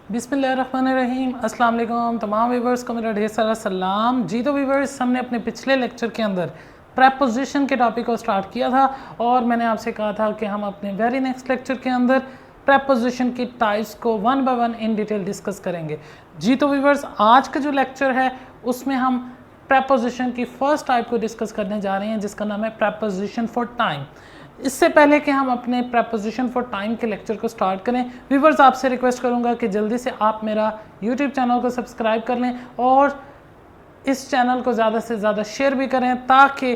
बिस्मिल्लाहिर्रहमानिर्रहीम। अस्सलाम वालेकुम तमाम व्यूवर्स को मेरा ढेर सारा सलाम जी। तो व्यूवर्स, हमने अपने पिछले लेक्चर के अंदर प्रेपोजिशन के टॉपिक को स्टार्ट किया था और मैंने आपसे कहा था कि हम अपने वेरी नेक्स्ट लेक्चर के अंदर प्रेपोजिशन की टाइप्स को one by one in detail discuss करेंगे जी। तो व्यूवर्स, आज का जो लेक्चर है उसमें हम प्रेपोजिशन की फर्स्ट टाइप को डिस्कस करने जा रहे हैं जिसका नाम है प्रेपोजिशन फॉर टाइम। इससे पहले कि हम अपने प्रेपोजिशन फॉर टाइम के लेक्चर को स्टार्ट करें, व्यूवर्स आपसे रिक्वेस्ट करूंगा कि जल्दी से आप मेरा यूट्यूब चैनल को सब्सक्राइब कर लें और इस चैनल को ज़्यादा से ज़्यादा शेयर भी करें ताकि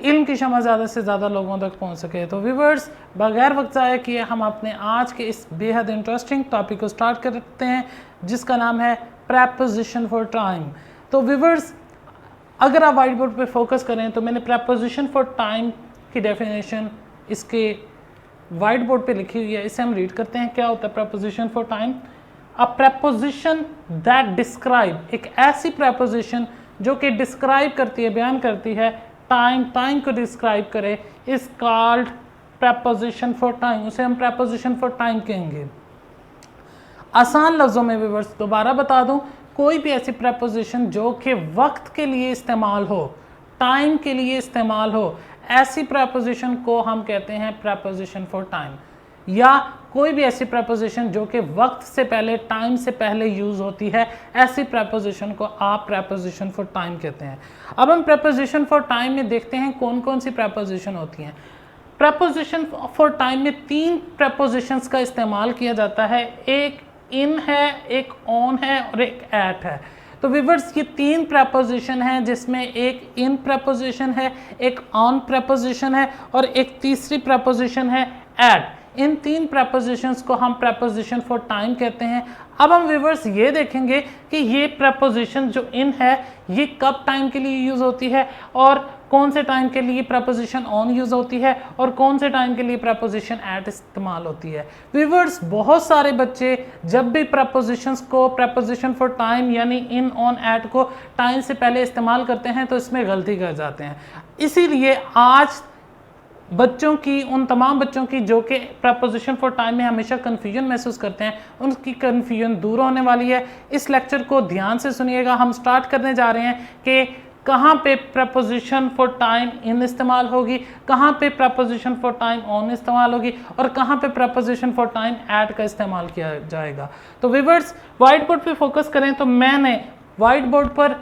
इल्म की शमा ज़्यादा से ज़्यादा लोगों तक पहुंच सके। तो व्यूवर्स, बगैर वक्त ज़ाया किए हम अपने आज के इस बेहद इंटरेस्टिंग टॉपिक को स्टार्ट करते हैं जिसका नाम है प्रेपोजिशन फॉर टाइम। तो व्यूवर्स, अगर आप वाइट बोर्ड पर फोकस करें तो मैंने प्रेपोजिशन फॉर टाइम की डेफिनेशन इसके वाइट बोर्ड पे लिखी हुई है। इसे हम रीड करते हैं। क्या होता है preposition for time? A preposition that describe, एक ऐसी प्रेपोजिशन जो कि डिस्क्राइब करती है, बयान करती है टाइम को डिस्क्राइब करे, is called preposition for time. उसे हम प्रेपोजिशन फॉर टाइम कहेंगे। आसान लफ्ज़ों में व्यूअर्स दोबारा बता दूं, कोई भी ऐसी प्रेपोजिशन जो कि वक्त के लिए इस्तेमाल हो, टाइम के लिए इस्तेमाल हो, ऐसी प्रेपोजिशन को हम कहते हैं प्रेपोजिशन फॉर टाइम। या कोई भी ऐसी प्रेपोजिशन जो कि वक्त से पहले, टाइम से पहले यूज़ होती है, ऐसी प्रेपोजिशन को आप प्रेपोजिशन फॉर टाइम कहते हैं। अब हम प्रेपोजिशन फॉर टाइम में देखते हैं कौन कौन सी प्रेपोजिशन होती हैं। प्रेपोजिशन फॉर टाइम में तीन प्रेपोजिशंस का इस्तेमाल किया जाता है। एक इन है, एक ऑन है और एक एट है। तो व्यूअर्स, ये तीन प्रेपोजिशन हैं जिसमें एक इन प्रेपोजिशन है, एक ऑन प्रेपोजिशन है और एक तीसरी प्रेपोजिशन है एट। इन तीन प्रेपोजिशंस को हम प्रेपोजिशन फॉर टाइम कहते हैं। अब हम व्यूअर्स ये देखेंगे कि ये प्रेपोजिशन जो इन है ये कब टाइम के लिए यूज़ होती है और कौन से टाइम के लिए प्रेपोजिशन ऑन यूज़ होती है और कौन से टाइम के लिए प्रेपोजिशन एट इस्तेमाल होती है। व्यूअर्स, बहुत सारे बच्चे जब भी प्रेपोजिशंस को प्रेपोजिशन फॉर टाइम यानी इन ऑन एट को टाइम से पहले इस्तेमाल करते हैं तो इसमें गलती कर जाते हैं। इसीलिए आज बच्चों की, उन तमाम बच्चों की जो कि प्रेपोजिशन फॉर टाइम में हमेशा कन्फ्यूजन महसूस करते हैं, उनकी कन्फ्यूजन दूर होने वाली है। इस लेक्चर को ध्यान से सुनिएगा। हम स्टार्ट करने जा रहे हैं कि कहाँ पे प्रेपोजिशन फॉर टाइम इन इस्तेमाल होगी, कहाँ पे प्रेपोजिशन फॉर टाइम ऑन इस्तेमाल होगी और कहाँ पे प्रेपोजिशन फॉर टाइम एट का इस्तेमाल किया जाएगा। तो व्यूअर्स, वाइट बोर्ड पे फोकस करें तो मैंने वाइट बोर्ड पर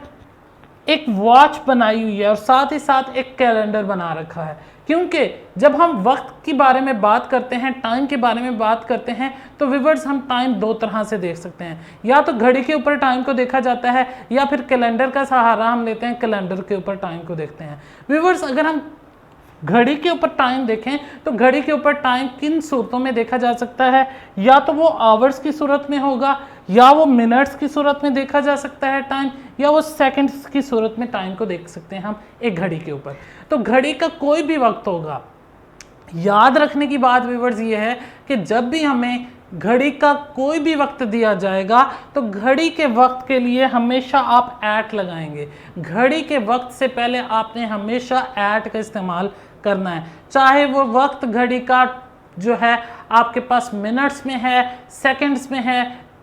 एक वॉच बनाई हुई है और साथ ही साथ एक कैलेंडर बना रखा है, क्योंकि जब हम वक्त के बारे में बात करते हैं, टाइम के बारे में बात करते हैं तो व्यूअर्स हम टाइम दो तरह से देख सकते हैं। या तो घड़ी के ऊपर टाइम को देखा जाता है या फिर कैलेंडर का सहारा हम लेते हैं, कैलेंडर के ऊपर टाइम को देखते हैं। व्यूअर्स, अगर हम घड़ी के ऊपर टाइम देखें तो घड़ी के ऊपर टाइम किन सूरतों में देखा जा सकता है? या तो वो आवर्स की सूरत में होगा, या वो मिनट्स की सूरत में देखा जा सकता है टाइम, या वो सेकंड्स की सूरत में टाइम को देख सकते हैं हम एक घड़ी के ऊपर। तो घड़ी का कोई भी वक्त होगा, याद रखने की बात व्यूअर्स ये है कि जब भी हमें घड़ी का कोई भी वक्त दिया जाएगा तो घड़ी के वक्त के लिए हमेशा आप एट लगाएंगे। घड़ी के वक्त से पहले आपने हमेशा एट का इस्तेमाल करना है, चाहे वो वक्त घड़ी का जो है आपके पास मिनट्स में है, सेकंड्स में है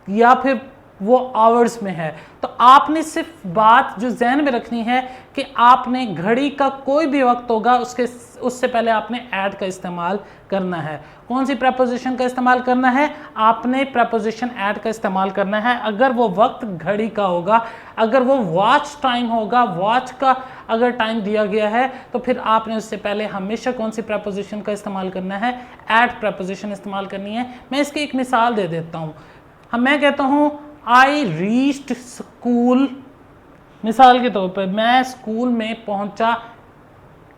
या फिर वो आवर्स में है। तो आपने सिर्फ बात जो जहन में रखनी है कि आपने घड़ी का कोई भी वक्त होगा उससे पहले आपने एट का इस्तेमाल करना है। कौन सी प्रेपोजिशन का इस्तेमाल करना है? आपने प्रेपोजिशन एट का इस्तेमाल करना है। अगर वो वक्त घड़ी का होगा, अगर वो वॉच टाइम होगा, वॉच का अगर टाइम दिया गया है तो फिर आपने उससे पहले हमेशा कौन सी प्रेपोजिशन का इस्तेमाल करना है? एट प्रेपोजिशन इस्तेमाल करनी है। मैं इसकी एक मिसाल दे देता हूँ। मैं कहता हूँ आई रीच्ड स्कूल, मिसाल के तौर पर मैं स्कूल में पहुंचा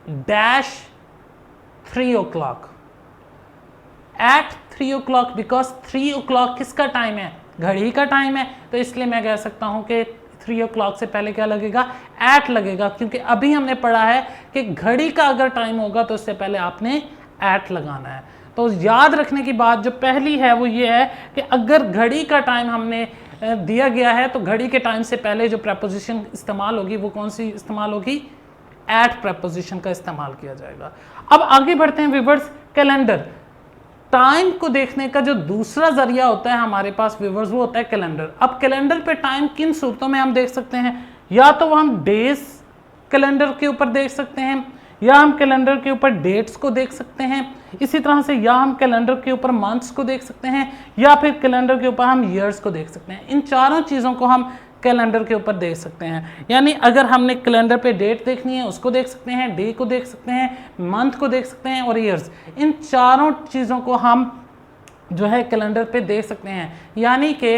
dash 3 o'clock, eight 3 o'clock, because 3 o'clock किसका टाइम है? घड़ी का टाइम है। तो इसलिए मैं कह सकता हूं कि 3 o'clock से पहले क्या लगेगा? एट लगेगा, क्योंकि अभी हमने पढ़ा है कि घड़ी का अगर टाइम होगा तो उससे पहले आपने एट लगाना है। तो याद रखने की बात जो पहली है वो ये है कि अगर घड़ी का टाइम हमने दिया गया है तो घड़ी के टाइम से पहले जो प्रेपोजिशन इस्तेमाल होगी वो कौन सी इस्तेमाल होगी? एट प्रेपोजिशन का इस्तेमाल किया जाएगा। अब आगे बढ़ते हैं व्यूअर्स। कैलेंडर, टाइम को देखने का जो दूसरा जरिया होता है हमारे पास व्यूअर्स, वो होता है कैलेंडर। अब कैलेंडर पे टाइम किन सूरतों में हम देख सकते हैं, या तो हम डेज कैलेंडर के ऊपर देख सकते हैं, या हम कैलेंडर के ऊपर डेट्स को देख सकते हैं, इसी तरह से या हम कैलेंडर के ऊपर मंथ्स को देख सकते हैं, या फिर कैलेंडर के ऊपर हम ईयर्स को देख सकते हैं। इन चारों चीज़ों को हम कैलेंडर के ऊपर देख सकते हैं। यानी अगर हमने कैलेंडर पे डेट देखनी है उसको देख सकते हैं, डे को देख सकते हैं, मंथ को देख सकते हैं और ईयर्स। इन चारों चीज़ों को हम जो है कैलेंडर पे देख सकते हैं। यानी कि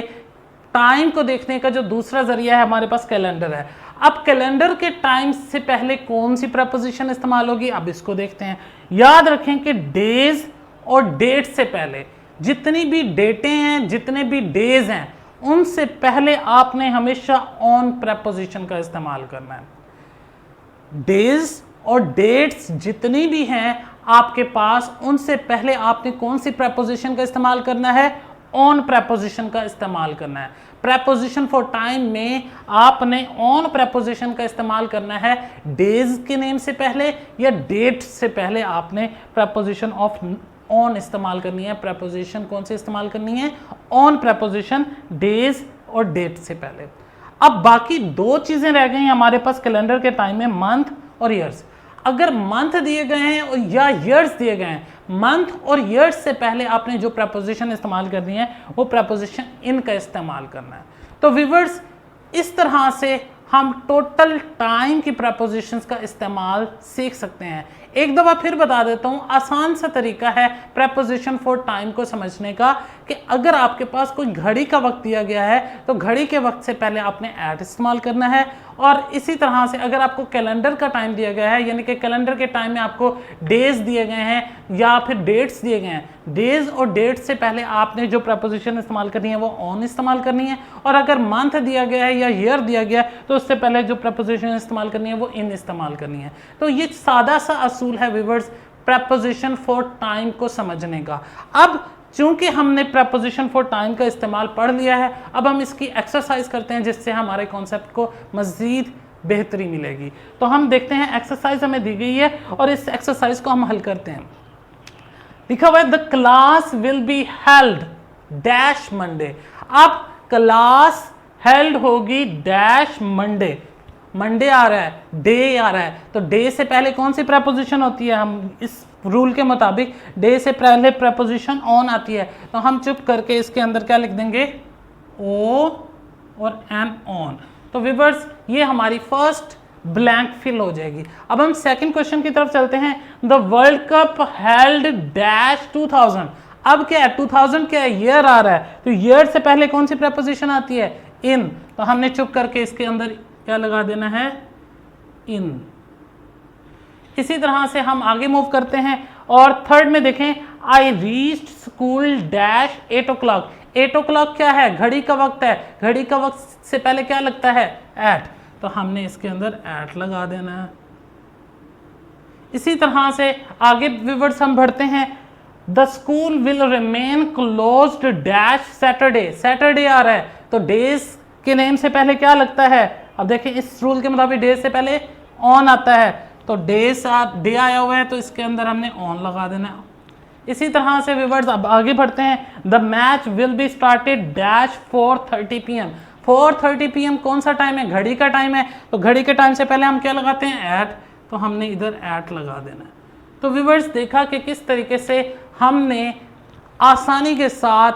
टाइम को देखने का जो दूसरा जरिया है हमारे पास कैलेंडर है। अब कैलेंडर के टाइम से पहले कौन सी प्रपोजिशन इस्तेमाल होगी, अब इसको देखते हैं। याद रखें कि डेज और डेट से पहले जितनी भी डेटें हैं, जितने भी डेज हैं, उनसे पहले आपने हमेशा ऑन प्रपोजिशन का इस्तेमाल करना है। डेज और डेट्स जितनी भी हैं आपके पास, उनसे पहले आपने कौन सी प्रपोजिशन का इस्तेमाल करना है, ऑन प्रपोजिशन का इस्तेमाल करना है। प्रपोजिशन फॉर टाइम में आपने ऑन प्रपोजिशन का इस्तेमाल करना है। डेज के नेम से पहले या डेट से पहले आपने प्रपोजिशन ऑफ ऑन इस्तेमाल करनी है। प्रपोजिशन कौन सी इस्तेमाल करनी है, ऑन प्रपोजिशन, डेज और डेट से पहले। अब बाकी दो चीजें रह गई हमारे पास कैलेंडर के टाइम में, मंथ और ईयर्स। अगर मंथ दिए गए हैं या ईयर्स दिए गए हैं, मंथ और ईयर्स से पहले आपने जो प्रपोजिशन इस्तेमाल करनी है वो प्रपोजिशन इन का इस्तेमाल करना है। तो व्यूअर्स, इस तरह से हम टोटल टाइम की प्रपोजिशंस का इस्तेमाल सीख सकते हैं। एक दफ़ा फिर बता देता हूँ, आसान सा तरीका है प्रपोजिशन फॉर टाइम को समझने का कि अगर आपके पास कोई घड़ी का वक्त दिया गया है तो घड़ी के वक्त से पहले आपने एट इस्तेमाल करना है। और इसी तरह से अगर आपको कैलेंडर का टाइम दिया गया है, यानी कि कैलेंडर के टाइम में आपको डेज दिए गए हैं या फिर डेट्स दिए गए हैं, डेज और डेट्स से पहले आपने जो प्रपोजिशन इस्तेमाल करनी है वो ऑन इस्तेमाल करनी है। और अगर मंथ दिया गया है या ईयर दिया गया है तो उससे पहले जो प्रपोजिशन इस्तेमाल करनी है वो इन इस्तेमाल करनी है। तो ये सादा सा असूल है व्यूअर्स प्रपोजिशन फॉर टाइम को समझने का। अब चूंकि हमने प्रपोजिशन फॉर टाइम का इस्तेमाल पढ़ लिया है, अब हम इसकी एक्सरसाइज करते हैं जिससे हमारे कॉन्सेप्ट को मज़ीद बेहतरी मिलेगी। तो हम देखते हैं, एक्सरसाइज हमें दी गई है और इस एक्सरसाइज को हम हल करते हैं। लिखा हुआ है the class will be held dash Monday. अब क्लास हेल्ड होगी डैश मंडे। मंडे आ रहा है, डे आ रहा है, तो डे से पहले कौन सी प्रपोजिशन होती है, हम इस रूल के मुताबिक डे से पहले प्रपोजिशन ऑन आती है। तो हम चुप करके इसके अंदर क्या लिख देंगे, ओ और एन ऑन। तो व्यूअर्स, ये हमारी फर्स्ट ब्लैंक फिल हो जाएगी। अब हम सेकंड क्वेश्चन की तरफ चलते हैं। The world cup held dash 2000। अब क्या है, 2000 क्या है, ईयर आ रहा है, तो ईयर से पहले कौन सी प्रपोजिशन आती है, इन। तो हमने चुप करके इसके अंदर क्या लगा देना है, इन। इसी तरह से हम आगे मूव करते हैं और थर्ड में देखें, I reached school dash 8 o'clock। 8 o'clock क्या है, घड़ी का वक्त है, घड़ी का वक्त से पहले क्या लगता है, एट। तो हमने इसके अंदर एट लगा देना है। इसी तरह से आगे व्यूअर्स हम बढ़ते हैं। The school will remain closed dash Saturday. Saturday आ रहा है तो डेज के नेम से पहले क्या लगता है, अब देखिए इस रूल के मुताबिक डेज से पहले ऑन आता है, तो डे आया हुआ है तो इसके अंदर हमने ऑन लगा देना है। इसी तरह से व्यूअर्स अब आगे बढ़ते हैं। The match will be started dash 4:30 PM। 4:30 PM कौन सा टाइम है, घड़ी का टाइम है, तो घड़ी के टाइम से पहले हम क्या लगाते हैं, एट। तो हमने इधर एट लगा देना है। तो व्यूअर्स, देखा कि किस तरीके से हमने आसानी के साथ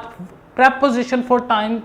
प्रपोजिशन फॉर टाइम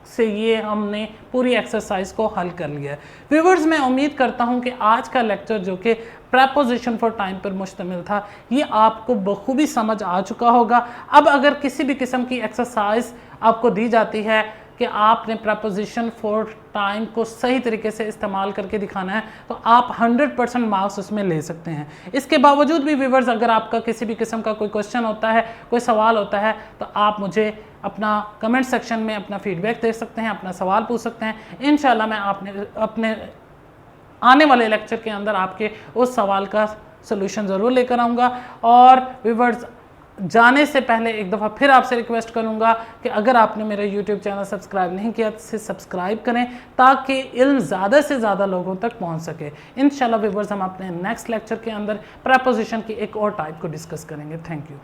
से ये हमने पूरी एक्सरसाइज को हल कर लिया है। व्यूअर्स, मैं उम्मीद करता हूँ कि आज का लेक्चर जो कि प्रपोजिशन फॉर टाइम पर मुश्तमिल था, ये आपको बखूबी समझ आ चुका होगा। अब अगर किसी भी किस्म की एक्सरसाइज आपको दी जाती है कि आपने प्रपोजिशन फॉर टाइम को सही तरीके से इस्तेमाल करके दिखाना है, तो आप 100% मार्क्स उसमें ले सकते हैं। इसके बावजूद भी व्यूअर्स, अगर आपका किसी भी किस्म का कोई क्वेश्चन होता है, कोई सवाल होता है, तो आप मुझे अपना कमेंट सेक्शन में अपना फीडबैक दे सकते हैं, अपना सवाल पूछ सकते हैं। इंशाल्लाह मैं अपने आने वाले लेक्चर के अंदर आपके उस सवाल का सलूशन ज़रूर लेकर आऊँगा। और व्यूअर्स, जाने से पहले एक दफ़ा फिर आपसे रिक्वेस्ट करूंगा कि अगर आपने मेरा YouTube चैनल सब्सक्राइब नहीं किया तो सब्सक्राइब करें ताकि इल्म ज़्यादा से ज़्यादा लोगों तक पहुंच सके। इंशाल्लाह व्यूअर्स, हम अपने नेक्स्ट लेक्चर के अंदर प्रपोजिशन की एक और टाइप को डिस्कस करेंगे। Thank you.